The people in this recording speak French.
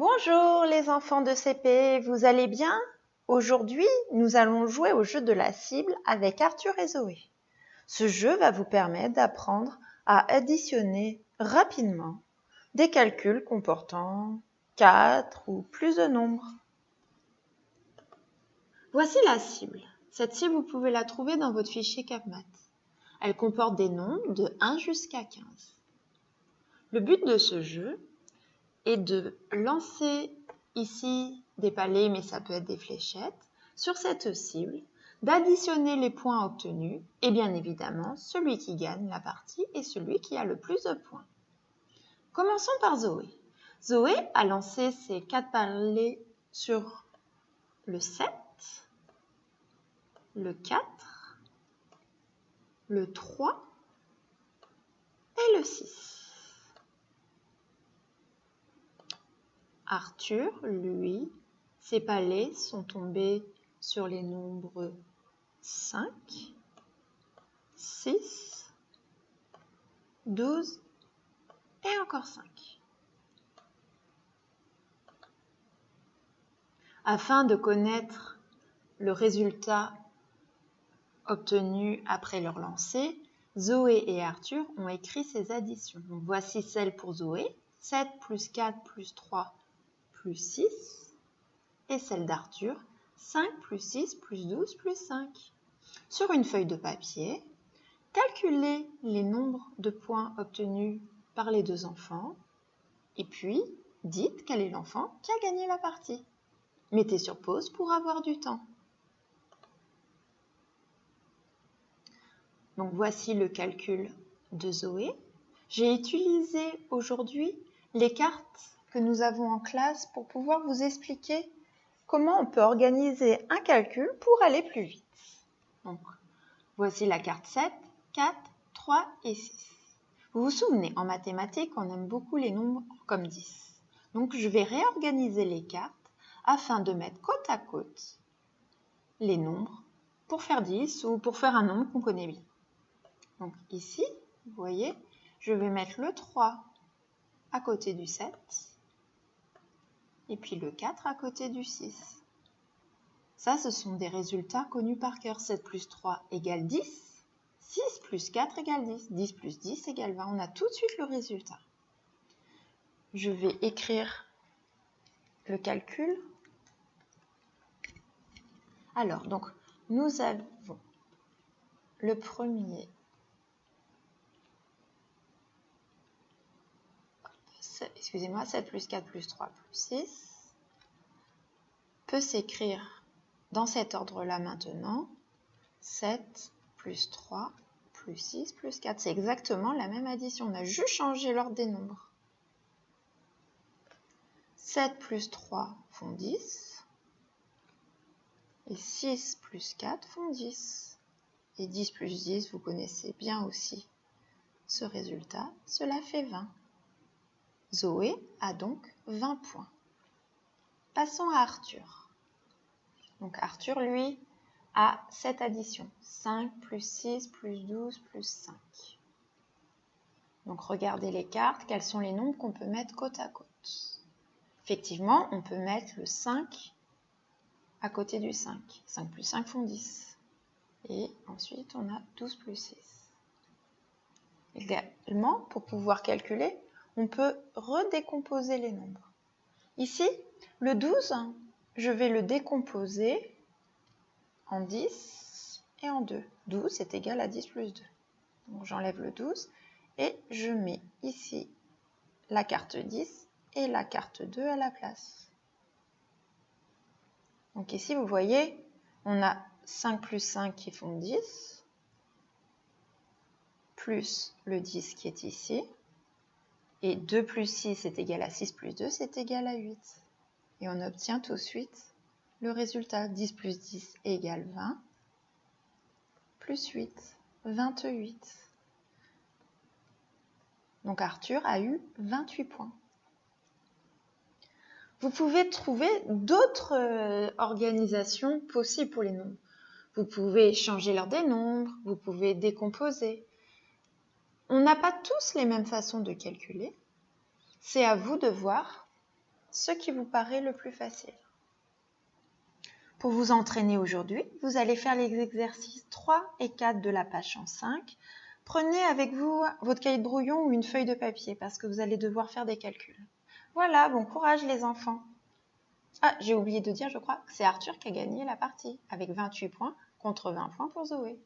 Bonjour les enfants de CP, vous allez bien? Aujourd'hui, nous allons jouer au jeu de la cible avec Arthur et Zoé. Ce jeu va vous permettre d'apprendre à additionner rapidement des calculs comportant 4 ou plus de nombres. Voici la cible. Cette cible, vous pouvez la trouver dans votre fichier CapMath. Elle comporte des nombres de 1 jusqu'à 15. Le but de ce jeu est de lancer ici des palets, mais ça peut être des fléchettes, sur cette cible, d'additionner les points obtenus, et bien évidemment, celui qui gagne la partie est celui qui a le plus de points. Commençons par Zoé. Zoé a lancé ses 4 palets sur le 7, le 4, le 3 et le 6. Arthur, lui, ses palets sont tombés sur les nombres 5, 6, 12 et encore 5. Afin de connaître le résultat obtenu après leur lancer, Zoé et Arthur ont écrit ces additions. Donc, voici celle pour Zoé, 7 plus 4 plus 3 plus 6, et celle d'Arthur, 5 plus 6 plus 12 plus 5. Sur une feuille de papier, calculez les nombres de points obtenus par les deux enfants et puis dites quel est l'enfant qui a gagné la partie. Mettez sur pause pour avoir du temps. Donc voici le calcul de Zoé. J'ai utilisé aujourd'hui les cartes que nous avons en classe pour pouvoir vous expliquer comment on peut organiser un calcul pour aller plus vite. Donc, voici la carte 7, 4, 3 et 6. Vous vous souvenez, en mathématiques, on aime beaucoup les nombres comme 10. Donc, je vais réorganiser les cartes afin de mettre côte à côte les nombres pour faire 10 ou pour faire un nombre qu'on connaît bien. Donc, ici, vous voyez, je vais mettre le 3 à côté du 7 et puis le 4 à côté du 6. Ça, ce sont des résultats connus par cœur. 7 plus 3 égale 10. 6 plus 4 égale 10. 10 plus 10 égale 20. On a tout de suite le résultat. Je vais écrire le calcul. Alors, donc, nous avons le premier. Excusez-moi, 7 plus 4 plus 3 plus 6 peut s'écrire dans cet ordre-là maintenant. 7 plus 3 plus 6 plus 4. C'est exactement la même addition. On a juste changé l'ordre des nombres. 7 plus 3 font 10. Et 6 plus 4 font 10. Et 10 plus 10, vous connaissez bien aussi ce résultat. Cela fait 20. Zoé a donc 20 points. Passons à Arthur. Donc Arthur, lui, a cette addition. 5 plus 6 plus 12 plus 5. Donc regardez les cartes, quels sont les nombres qu'on peut mettre côte à côte. Effectivement, on peut mettre le 5 à côté du 5. 5 plus 5 font 10. Et ensuite, on a 12 plus 6. Également, pour pouvoir calculer, on peut redécomposer les nombres. Ici, le 12, je vais le décomposer en 10 et en 2. 12 est égal à 10 plus 2. Donc j'enlève le 12 et je mets ici la carte 10 et la carte 2 à la place. Donc ici, vous voyez, on a 5 plus 5 qui font 10, plus le 10 qui est ici, et 2 plus 6 est égal à 6 plus 2, c'est égal à 8. Et on obtient tout de suite le résultat. 10 plus 10 égale 20, plus 8, 28. Donc Arthur a eu 28 points. Vous pouvez trouver d'autres organisations possibles pour les nombres. Vous pouvez changer l'ordre des nombres, vous pouvez décomposer. On n'a pas tous les mêmes façons de calculer. C'est à vous de voir ce qui vous paraît le plus facile. Pour vous entraîner aujourd'hui, vous allez faire les exercices 3 et 4 de la page 105. Prenez avec vous votre cahier de brouillon ou une feuille de papier parce que vous allez devoir faire des calculs. Voilà, bon courage les enfants. Ah, j'ai oublié de dire, je crois, que c'est Arthur qui a gagné la partie avec 28 points contre 20 points pour Zoé.